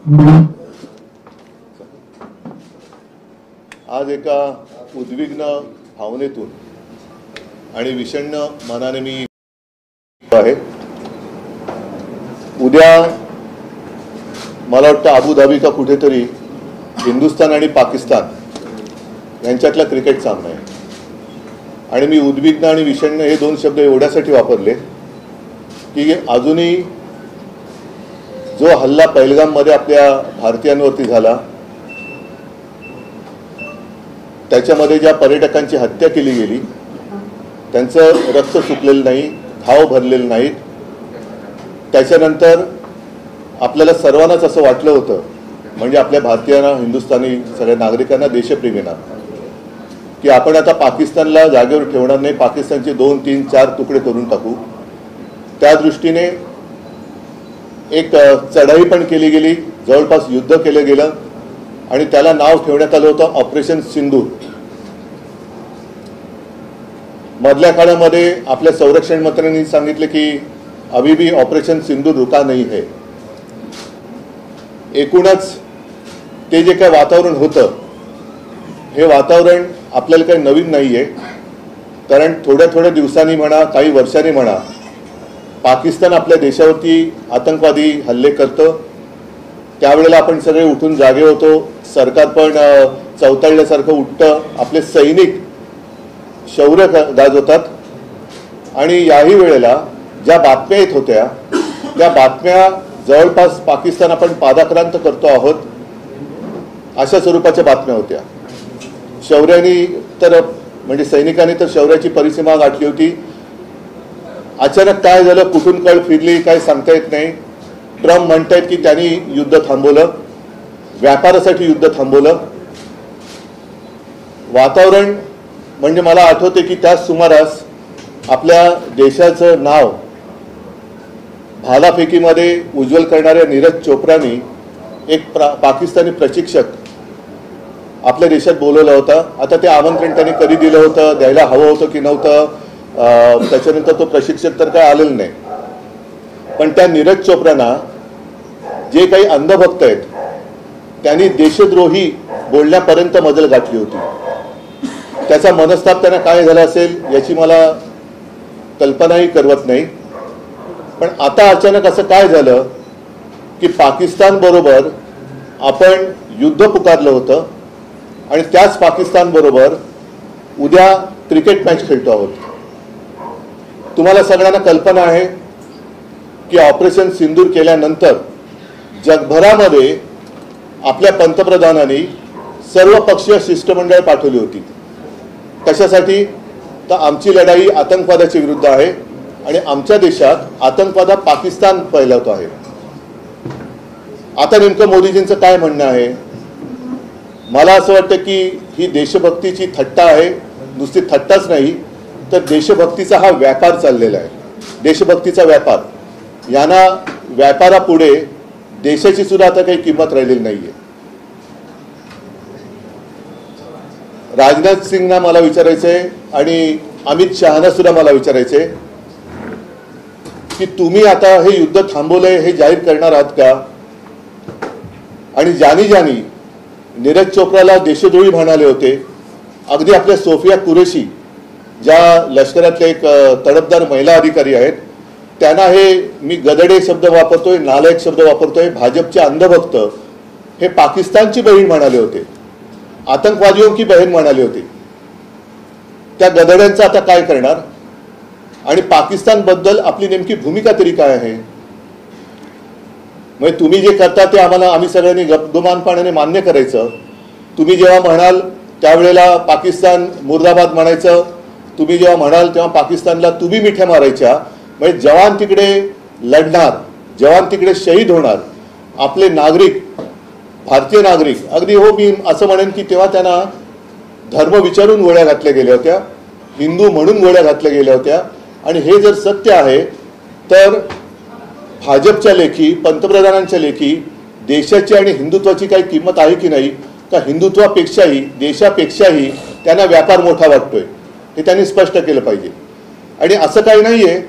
आज एका उद्विग्न भावनेतून आणि विषण्ण मनाने मी आहे। उद्या मला वाटतं अबुधाबी का कुठेतरी हिंदुस्थान आणि पाकिस्तान यांच्यातला क्रिकेट सामना आहे आणि मी उद्विग्न आणि विषण्ण हे दोन शब्द एवढ्यासाठी वापरले की अजूनही जो हल्ला पहलगाम मध्ये आपल्या भारतीयांवरती झाला त्याच्यामध्ये ज्या पर्यटकांची हत्या केली गेली त्यांचं रक्त सुकलेलं नाही, घाव भरलेले नाहीत। त्याच्यानंतर आपल्याला सर्वांनाच असं वाटलं होतं, म्हणजे आपल्या भारतीयांना, हिंदुस्थानी सगळ्या नागरिकांना, देशप्रेमींना, की आपण आता पाकिस्तानला जागेवर ठेवणार नाही, पाकिस्तानचे 2, 3, 4 तुकडे करून टाकू। त्या दृष्टीने एक चढाई पण केली गेली, जवळपास युद्ध केलं गेलं आणि त्याला नाव ठेवण्यात आलं होतं ऑपरेशन सिंदूर। मधल्या काळामध्ये आपल्या संरक्षण मंत्र्यांनी सांगितले की अभी भी ऑपरेशन सिंदूर रुका नहीं है। एकूणच ते जे काही वातावरण होतं हे वातावरण आपल्याला काही नवीन नाहीये, कारण थोड्या थोड्या दिवसांनी म्हणा, काही वर्षांनी म्हणा, पाकिस्तान आपल्या देशावरती आतंकवादी हल्ले करतं। त्यावेळेला आपण सगळे उठून जागे होतो, सरकार पण चवताळल्यासारखं उठतं, आपले सैनिक शौर्य गाजवतात आणि याही वेळेला ज्या बातम्या येत होत्या त्या बातम्या जवळपास पाकिस्तान आपण पादाक्रांत करतो आहोत अशा स्वरूपाच्या बातम्या होत्या। शौर्याने तर म्हणजे सैनिकांनी तर शौर्याची परिसीमा गाठली होती। अचानक काय झालं, कुठून कळ फिरली काय सांगता येत नाही। ट्रम्प म्हणतायत की त्यांनी युद्ध थांबवलं, व्यापारासाठी युद्ध थांबवलं। वातावरण म्हणजे मला आठवते की त्याच सुमारास आपल्या देशाचं नाव भालाफेकीमध्ये उज्ज्वल करणाऱ्या नीरज चोप्रानी एक पाकिस्तानी प्रशिक्षक आपल्या देशात बोलवला होता। आता ते आमंत्रण त्यांनी कधी दिलं होतं, द्यायला हवं होतं की नव्हतं, त्याच्यानंतर तो प्रशिक्षक तर काय आलेला नाही। पण त्या नीरज चोप्रांना जे काही अंधभक्त आहेत त्यांनी देशद्रोही बोलण्यापर्यंत मजल गाठली होती। त्याचा मनस्ताप त्यांना काय झाला असेल याची मला कल्पनाही करवत नाही। पण आता अचानक असं काय झालं की पाकिस्तान बरोबर आपण युद्ध पुकारलं होतं आणि त्याच पाकिस्तान बरोबर उद्या क्रिकेट मॅच खेळतो आहोत। तुम्हाला सगळ्यांना कल्पना आहे की ऑपरेशन सिंदूर केल्यानंतर जगभरामध्ये आपल्या पंतप्रधानांनी सर्वपक्षीय शिष्टमंडळ पाठवली होती। कशासाठी? तर आमची लढाई आतंकवादाच्या विरुद्ध आहे आणि आमच्या देशात आतंकवाद पाकिस्तान फैलवतो आहे। आता नेमकं मोदीजींचं काय म्हणणं आहे? मला असं वाटतं की ही देशभक्तीची थट्टा आहे, नुसती थट्टाच नाही तर देशभक्तीचा हा व्यापार चाललेला आहे। देशभक्तीचा व्यापार, यांना व्यापारापुढे देशाची सुद्धा आता काही किंमत राहिलेली नाहीये। राजनाथ सिंगना मला विचारायचंय आणि अमित शहाना सुद्धा मला विचारायचंय की तुम्ही आता हे युद्ध थांबवलंय हे जाहीर करणार आहात का? आणि ज्यांनी नीरज चोप्राला देशद्रोही म्हणाले होते, अगदी आपल्या सोफिया कुरेशी ज्या लष्करातले एक तडफदार महिला अधिकारी आहेत, त्यांना हे मी गदडे शब्द वापरतोय, नालायक शब्द वापरतोय, भाजपचे अंधभक्त हे पाकिस्तानची बहीण म्हणाले होते, आतंकवादियों की बहन म्हणाले होते। त्या गदड्यांचं आता काय करणार? आणि पाकिस्तान बद्दल आपली नेमकी भूमिका तरी काय आहे? म्हणजे तुम्ही जे करता ते आम्ही सगळ्यांनी गपगुमानपणाने मान्य करायचं। तुम्ही जेव्हा म्हणाल त्यावेळेला पाकिस्तान मुर्दाबाद म्हणायचं, तुम्ही जेव्हा म्हणाल तेव्हा पाकिस्तानला तुम्ही मिठ्या मारायच्या। म्हणजे जवान तिकडे लढणार, जवान तिकडे शहीद होणार, आपले नागरिक, भारतीय नागरिक, अगदी हो मी असं म्हणेन की तेव्हा त्यांना धर्म विचारून गोळ्या घातल्या गेल्या होत्या, हिंदू म्हणून गोळ्या घातल्या गेल्या होत्या। आणि हे जर सत्य आहे तर भाजपच्या लेखी, पंतप्रधानांच्या लेखी देशाची आणि हिंदुत्वाची काही किंमत आहे की नाही? का हिंदुत्वापेक्षाही, देशापेक्षाही त्यांना व्यापार मोठा वाटतोय? हे त्यांनी स्पष्ट केलं पाहिजे। आणि असं काही नाहीये